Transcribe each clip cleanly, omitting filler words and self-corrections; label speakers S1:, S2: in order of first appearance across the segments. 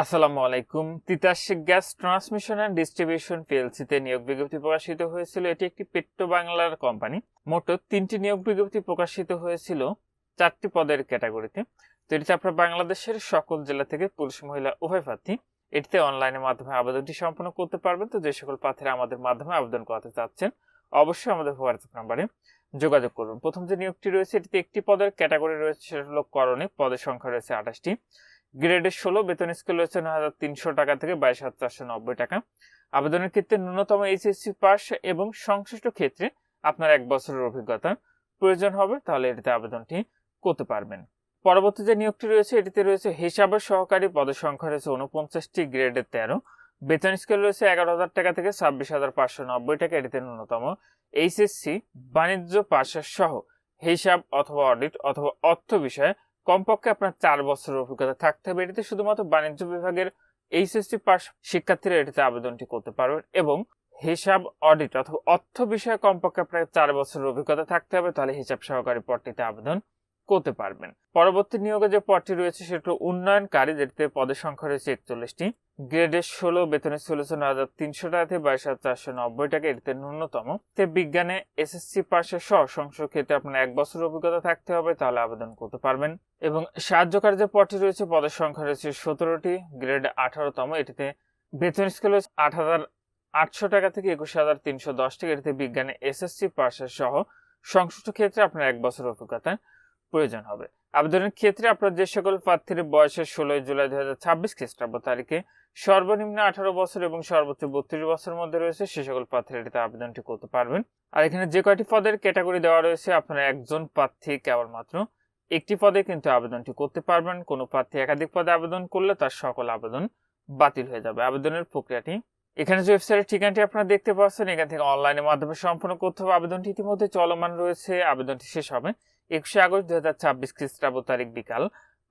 S1: আসসালামু আলাইকুম। Titas gas transmission and distribution পিএলসিতে নিয়োগ বিজ্ঞপ্তি প্রকাশিত হয়েছিল। এটি একটি পেট্রো বাংলার কোম্পানি। মোট 3টি নিয়োগ বিজ্ঞপ্তি প্রকাশিত হয়েছিল 4টি পদের ক্যাটাগরিতে। তো এটিতে আপনার বাংলাদেশের সকল জেলা থেকে পুরুষ মহিলা উভয় প্রার্থী এটিতে অনলাইনের মাধ্যমে আবেদনটি সম্পন্ন করতে পারবেন। তো যে সকল প্রার্থীরা আমাদের মাধ্যমে আবেদন করাতে চাচ্ছেন অবশ্যই আমাদের হোয়াটসঅ্যাপ নাম্বারে যোগাযোগ করুন। প্রথম যে নিয়োগটি রয়েছে এটিতে একটি পদের ক্যাটাগরি রয়েছে, সেটা হলো করণে। পদের সংখ্যা রয়েছে 28টি। গ্রেডের 16, বেতন স্কেল রয়েছে 9,300 টাকা থেকে 22,490 টাকা। আবেদনের ক্ষেত্রে ন্যূনতম এইচএসসি পাস এবং সংশ্লিষ্ট ক্ষেত্রে আপনার 1 বছরের অভিজ্ঞতা প্রয়োজন হবে, তাহলে এটিতে আবেদনটি করতে পারবেন। পরবর্তী যে নিয়োগটি রয়েছে এটিতে রয়েছে হিসাবের সহকারী। পদের সংখ্যা রয়েছে 49টি, গ্রেডের 13, বেতন স্কেল রয়েছে 11,000 টাকা থেকে 26,590 টাকা। এটিতে ন্যূনতম এইচএসসি বাণিজ্য পাস সহ হিসাব অথবা অডিট অথবা অর্থ বিষয়ে কমপক্ষে আপনার 4 বছরের অভিজ্ঞতা থাকতে হবে। এটিতে শুধুমাত্র বাণিজ্য বিভাগের এইচএসসি পাস শিক্ষার্থীরা এটিতে আবেদনটি করতে পারবেন এবং হিসাব অডিট অথবা অর্থ বিষয়ে কমপক্ষে আপনার 4 বছরের অভিজ্ঞতা থাকতে হবে, তাহলে হিসাব সহকারী পদটিতে আবেদন করতে পারবেন। পরবর্তী নিয়োগে যে পদটি রয়েছে সেটা উন্নয়নকারী, যেটিতে পদের সংখ্যা রয়েছে 41টি, গ্রেডের 16, বেতনের 16,300 টাকা থেকে 22,490 টাকা। এটিতে ন্যূনতম বিজ্ঞানে এসএসসি পাশে সহ সংশ্লিষ্ট ক্ষেত্রে আপনার 1 বছরের অভিজ্ঞতা থাকতে হবে, তাহলে আবেদন করতে পারবেন। এবং সাহায্যকারী যে পদটি রয়েছে পদের সংখ্যা রয়েছে 17টি, গ্রেড 18তম। এটিতে বেতন স্কেল রয়েছে 8,800 টাকা থেকে 21,310 টাকা। এটিতে বিজ্ঞানে এসএসসি পাশে সহ সংশ্লিষ্ট ক্ষেত্রে আপনার 1 বছরের অভিজ্ঞতা প্রয়োজন হবে। আবেদনের ক্ষেত্রে আপনার যে সকল প্রার্থীর বয়সের 16 জুলাই 2026 খ্রিস্টাব্দ তারিখে সর্বনিম্ন 18 বছর এবং সর্বোচ্চ 32 বছরের মধ্যে রয়েছে, সে সকল প্রার্থীরা এটিতে আবেদনটি করতে পারবেন। আর এখানে যে কয়টি পদের ক্যাটাগরি দেওয়া রয়েছে, আপনারা একজন প্রার্থী কেবলমাত্র একটি পদে কিন্তু আবেদনটি করতে পারবেন। কোনো প্রার্থী একাধিক পদে আবেদন করলে তার সকল আবেদন বাতিল হয়ে যাবে। আবেদনের প্রক্রিয়াটি এখানে যে ওয়েবসাইটের ঠিকানাটি আপনারা দেখতে পাচ্ছেন, এখান থেকে অনলাইনের মাধ্যমে সম্পন্ন করতে হবে। আবেদনটি ইতিমধ্যে চলমান রয়েছে। আবেদনটি শেষ হবে 21 আগস্ট 2026 খ্রিস্টাব্দ তারিখ বিকাল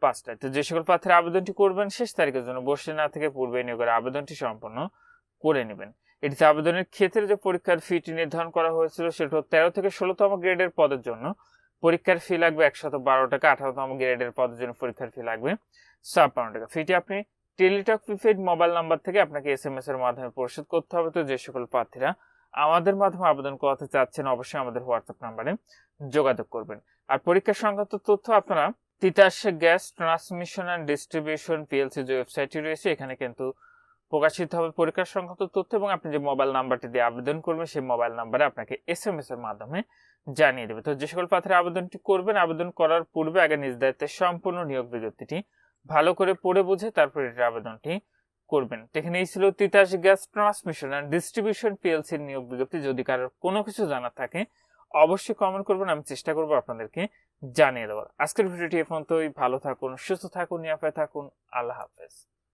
S1: 5টায়। তো যে সকল প্রার্থীরা আবেদনটি করবেন শেষ তারিখের জন্য বসে না থেকে পূর্বে নিয়োগের আবেদনটি সম্পন্ন করে নেবেন। এটিতে আবেদনের ক্ষেত্রে যে পরীক্ষার ফিটি নির্ধারণ করা হয়েছিল সেটা 13 থেকে 16তম গ্রেডের পদের জন্য পরীক্ষার ফি লাগবে 112 টাকা। 18তম গ্রেডের পদের জন্য পরীক্ষার ফি লাগবে 56 টাকা। ফিটি আপনি টেলিটক প্রিপেড মোবাইল নাম্বার থেকে আপনাকে এসএমএস এর মাধ্যমে পরিশোধ করতে হবে। তো যে সকল প্রার্থীরা আমাদের মাধ্যমে আবেদন করাতে চাচ্ছেন অবশ্যই আমাদের হোয়াটসঅ্যাপ নাম্বারে যোগাযোগ করবেন। আর পরীক্ষা সংক্রান্ত তথ্য আপনারা Titas gas transmission and distribution PLC যে ওয়েবসাইটটি রয়েছে এখানে কিন্তু প্রকাশিত হবে পরীক্ষা সংক্রান্ত তথ্য, এবং আপনি যে মোবাইল নাম্বারটি দিয়ে আবেদন করবেন সেই মোবাইল নাম্বারে আপনাকে এসএমএস এর মাধ্যমে জানিয়ে দেবে। তো যে সকল প্রার্থীরা আবেদনটি করবেন, আবেদন করার পূর্বে আগে নিজ দায়িত্বে সম্পূর্ণ নিয়োগ বিজ্ঞপ্তিটি ভালো করে পড়ে বুঝে তারপর এটির আবেদনটি করবেন। এখানে এই ছিল Titas gas transmission and distribution পিএলসির নিয়োগ বিজ্ঞপ্তি। যদি কারোর কোনো কিছু জানার থাকে অবশ্যই কমেন্ট করবেন, আমি চেষ্টা করবো আপনাদেরকে জানিয়ে দেওয়ার। আজকের ভিডিওটি এ পর্যন্তই। ভালো থাকুন, সুস্থ থাকুন, নিরাপদে থাকুন। আল্লাহ হাফেজ।